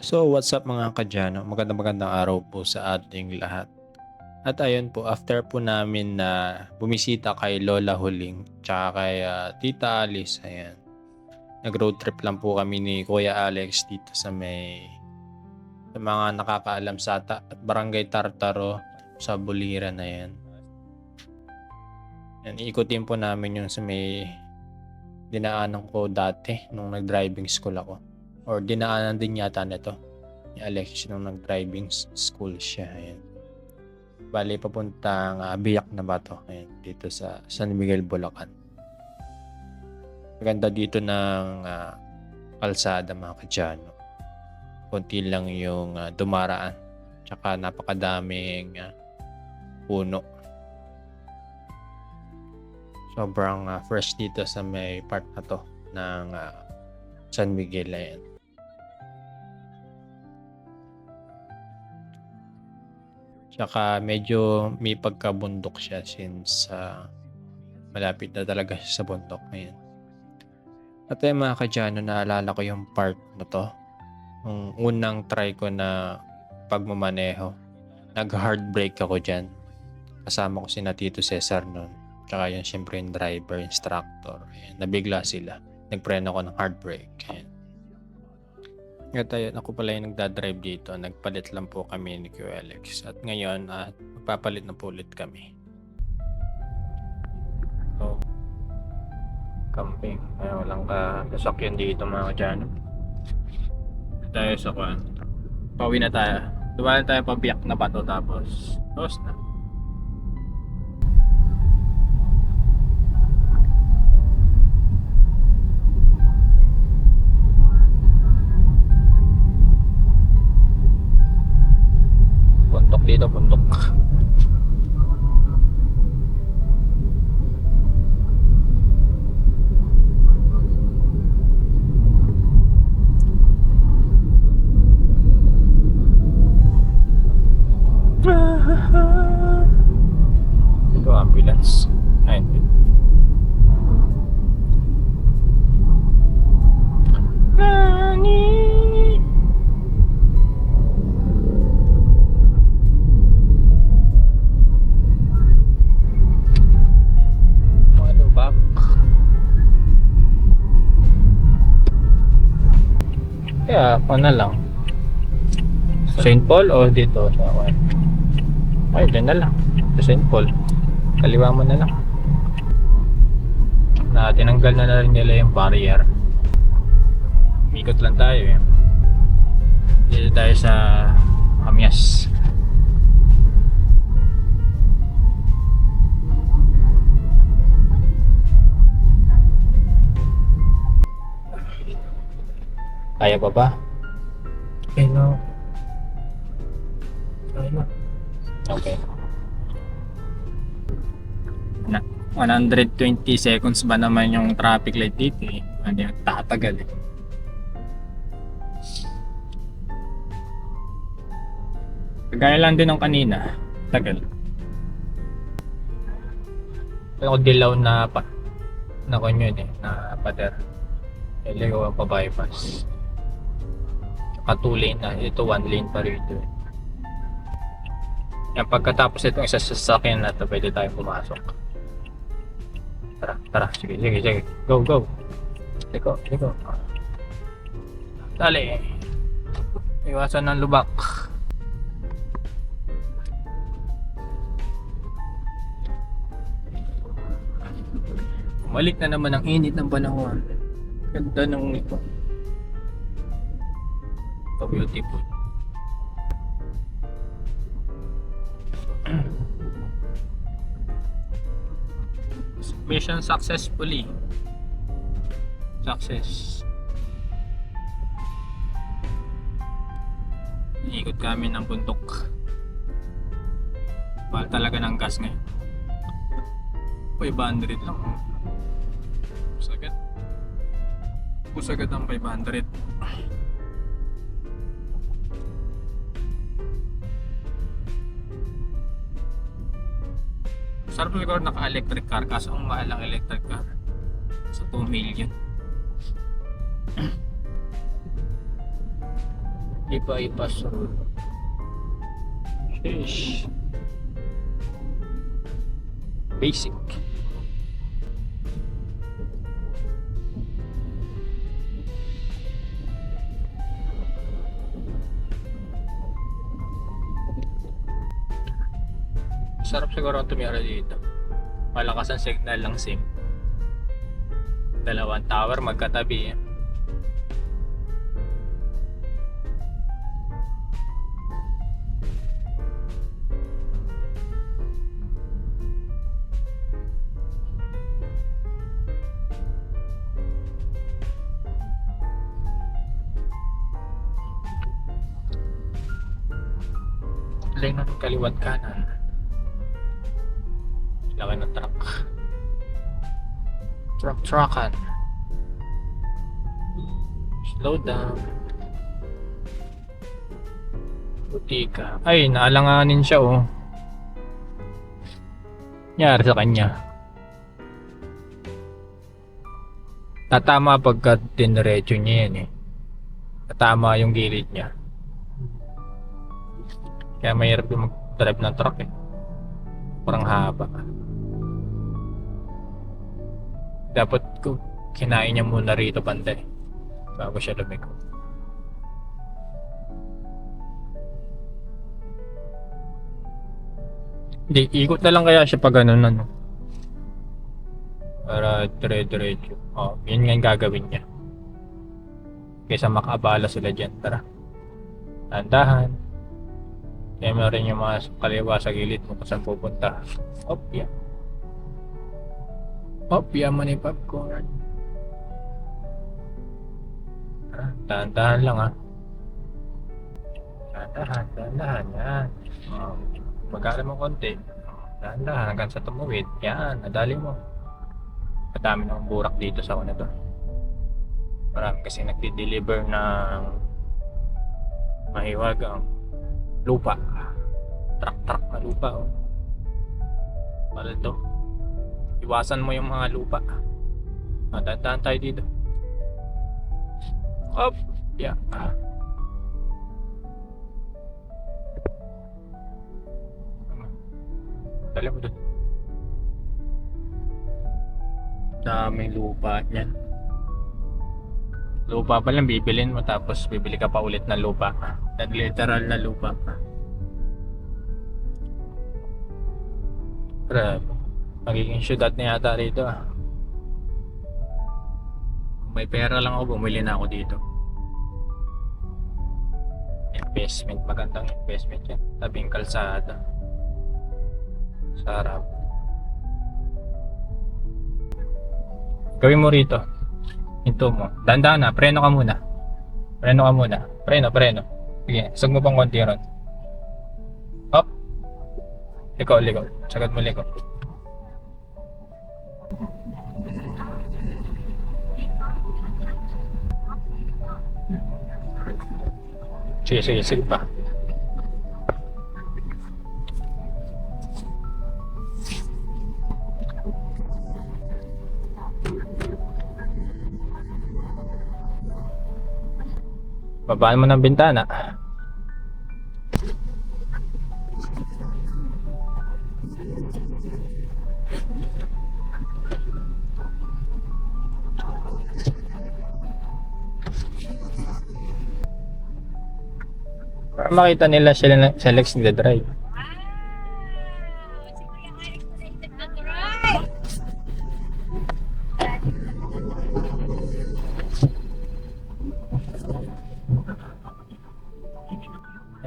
So what's up mga kadyano, magandang araw po sa ating lahat. At ayun po, after po namin na bumisita kay Lola Huling tsaka kay Tita Alice, ayan. Nag-road trip lang po kami ni Kuya Alex dito sa mga nakakaalam sa Barangay Tartaro sa Buliran na yan. Yan, ikutin po namin yung sa may dinaanan ko dati nung nag-driving school ako. Or dinaanan din yata nito ni Alex nung nag-driving school siya. Ayan. Bali, papuntang Biak na Bato. Ayan, dito sa San Miguel, Bulacan. Maganda dito ng kalsada mga kadyano. Konti lang yung dumaraan. Tsaka napakadaming puno. Sobrang fresh dito sa may part na to ng San Miguel. Ayan. Tsaka medyo may pagkabundok siya since malapit na talaga siya sa bundok. Ayan. At ay mga kadyano, naalala ko yung part na to. Yung unang try ko na pagmamaneho. Nag-hard brake ako dyan. Kasama ko si Tito Cesar nun. Tsaka yun syempre yung driver, instructor. Ayan. Nabigla sila. Nagpreno ako ng hard brake. Ayan. At ayun, ako pala yung nagdadrive dito. Nagpalit lang po kami ni Kuya Alex. At ngayon, magpapalit na po ulit kami. So, camping. Walang sasakyan dito mga kadyano. Tayo sa kuwan. Pauwi na tayo. Dumaan tayo pa Biak na Bato tapos na. Puntok dito, puntok. Ito ambulance. Ayun. Nani? Ano ba? Kaya ako na lang. St. Paul o dito sa Awan? Ay, dyan na lang. Sa St. Paul. Kaliwa mo na lang. Tinanggal na rin nila yung barrier. Ikot lang tayo eh. Dito tayo sa Amyas. Kaya pa ba? Okay na. Okay. 120 seconds ba naman yung traffic light dito eh. Ano yung tatagal eh. Kagaya lang din ng kanina. Tagal. Ako dilaw na konyon eh. Na pader. Iligaw ang pa-bypass. Tsaka 2 lane na. Ito 1 lane pa rito eh. Yan, pagkatapos itong isa sa sasakyan na ito, pwede tayong pumasok. Tara. Sige. Go. Liko. Dali. Iwasan ng lubak. Bumalik na naman ang init ng panahon. Ganda ng ito. So beautiful. Mission successfully. Success. Iikot kami ng bundok. Mahal talaga ng gas ngayon. 500 lang. Pusagad ang 500. Sarap siguro naka-electric car kaso ang mahal ang electric car sa 2 million. Iba-iba sunod. Sheesh. Basic. Sarap siguro ang tumira dito. Malakas ang signal ng SIM. Dalawang tower magkatabi. Lane ng kaliwat kanan. Laki ng truck. Truckan. Slow down. Butika. Ay, naalanganin siya oh. Nangyari sa kanya. Tatama pagka diniretso niya yan eh. Tatama yung gilid niya. Kaya mahirap yung mag-drive ng truck eh. Parang haba. Dapat kinain niya muna rito banda eh. Bago siya lumiko. Hindi, ikot na lang kaya siya pag ganun ano. Para dire-diretso. Oh, yun nga yung gagawin niya. Kaysa makaabala sila dyan. Tara. Tandahan. Kaya mo rin yung mga kaliwa sa gilid mo kung saan pupunta. Op, yeah. Op, yaman yung popcorn. Dahan-dahan lang ah. Dahan-dahan, yan. Mag-aaral mo konti. Dahan-dahan hanggang sa tumuwid. Yan, nadali mo. Madami ng burak dito sa una to. Marami kasi nagdi-deliver ng mahiwagang lupa. Truck na lupa oh. Para ito. Iwasan mo yung mga lupa. Dahan-dahan tayo dito. Up! Yeah. Dali mo doon. Daming lupa yan. Lupa pa lang bibilin mo tapos bibili ka pa ulit ng lupa. Literal na lupa. Grabe. Magiging syudad na yata rito ah. Kung may pera lang ako, bumili na ako dito. Investment, magandang investment yan. Tabing kalsada. Sarap. Gawin mo rito. Hinto mo. Dandan na, preno ka muna. Preno. Sige, sag mo pang konti ron. Up. Liko. Sagad mo liko. Sige pa. Babaan mo ng bintana. Para makita nila sila Alex nagda-drive.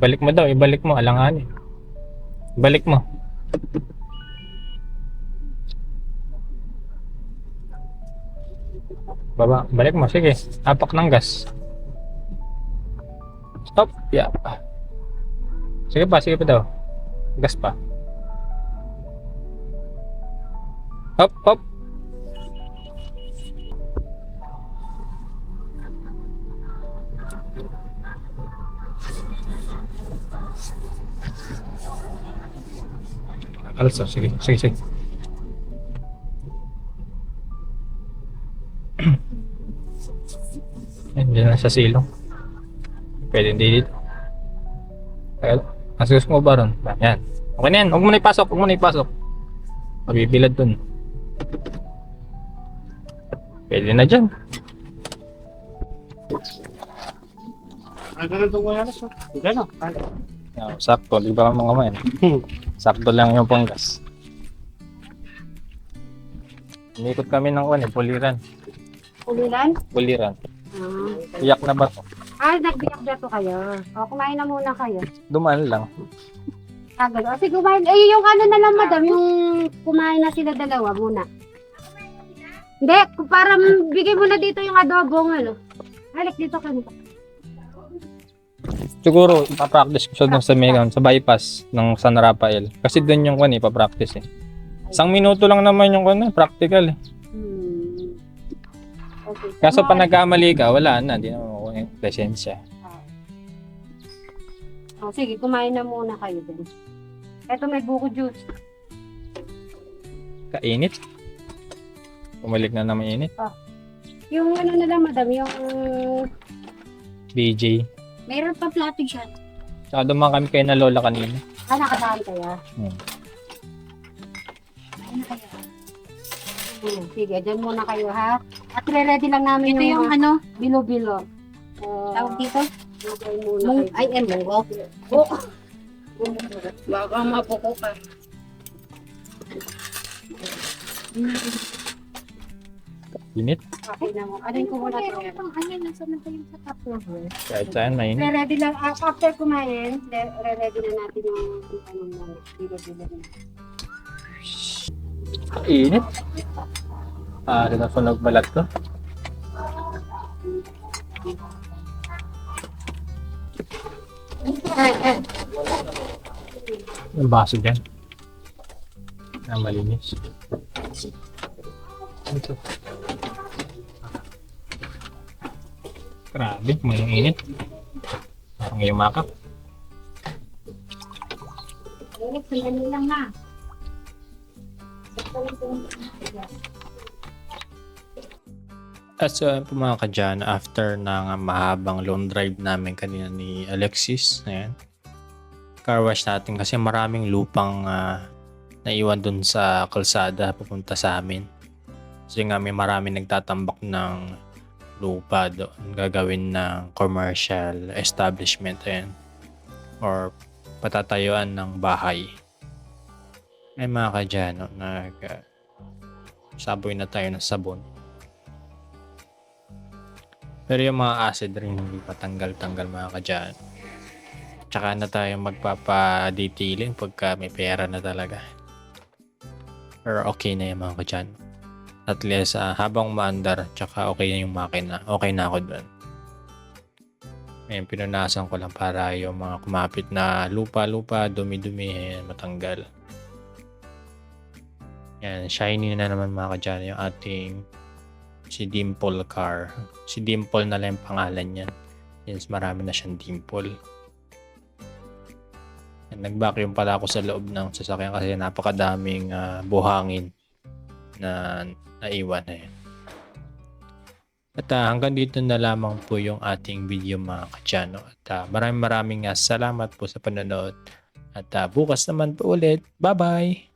Ibalik mo, alanganin. Ibalik mo. Balik mo, sige. Apak ng gas. Stop, yeah. Sige pa daw. Gas pa. Hop. Also, sige. Diyan na sa silong. Pwede hindi dito. Kaya, asus mo ba ron? Yan. Okay na yan. Huwag mo na ipasok. Huwag mo na ipasok. Mabibilad dun. Pwede na dyan. Sakto. Di ba mga man? Sakto lang yung panggas. Inikot kami ng puliran. Ulilan? Puliran. Ah. Iyak na ba to? Nagbiyak na to kayo. O, kumain na muna kayo. Dumaan lang. Agad. O, sige, kumain. Ay, yung ano na lang, madam, yung kumain na sila dalawa muna. Hindi, para bigay mo na dito yung adobong, ano. Halik dito ka nito. Siguro, ipapractice ko siya dun sa Megan, sa bypass ng San Rafael. Kasi dun yung ipapractice eh. Isang minuto lang naman yung practical eh. Okay. Kaso pa nagkamali ka, wala na. Di na makuha yung presensya. O, sige, kumain na muna kayo din. Eto, may buko juice. Kainit. Pumalik na naman init. Yung ano na lang, madam, yung BJ. mayroon pa plastic siya. Saka dumaan kami kayo na lola kanina. Nakasaan kaya? Hmm. Kumain na kayo. Sige, dyan muna kayo ha. At re-ready lang namin Ito yung ano, bilo-bilo. tawag dito? Lagay muna kayo. Munggo. Baka mapuko ka. Init. Okay na mo. Anin ko muna to. Ano, nasa na tayo sa top floor? Kahit saan mainit. Re-ready lang. After kumain, re-ready na natin yung ano muna. Bilo-bilo na. Init. Rin na sunog balat ko. Yung baso dyan. Malinis. Ito. Grabe, may init. Parang yumakap. Sandali lang na. At so, po mga kadyan, after ng mahabang long drive namin kanina ni Alexis, ayan, car wash natin kasi maraming lupang naiwan dun sa kalsada papunta sa amin. Kasi nga may maraming nagtatambak ng lupa doon, gagawin ng commercial establishment, ayan, or patatayuan ng bahay. Ay mga kadyan, saboy na tayo ng sabon. Pero yung mga acid rin hindi pa tanggal-tanggal mga kadyan. Tsaka na tayo magpapa-detailing pagka may pera na talaga. Pero okay na yung mga kadyan. At least habang maandar, tsaka okay na yung makina. Okay na ako doon. Ngayon pinunasan ko lang para yung mga kumapit na lupa-lupa, dumi-dumi, matanggal. Yan, shiny na naman mga kadyan yung ating si Dimple car. Si Dimple na lang yung pangalan niya. Yes, marami na siyang dimple. Nag-vacuum pala ako sa loob ng sasakyan kasi napakadaming buhangin na naiwan na yan. At hanggang dito na lamang po yung ating video mga kadyano. At maraming salamat po sa panonood. At bukas naman po ulit. Bye-bye!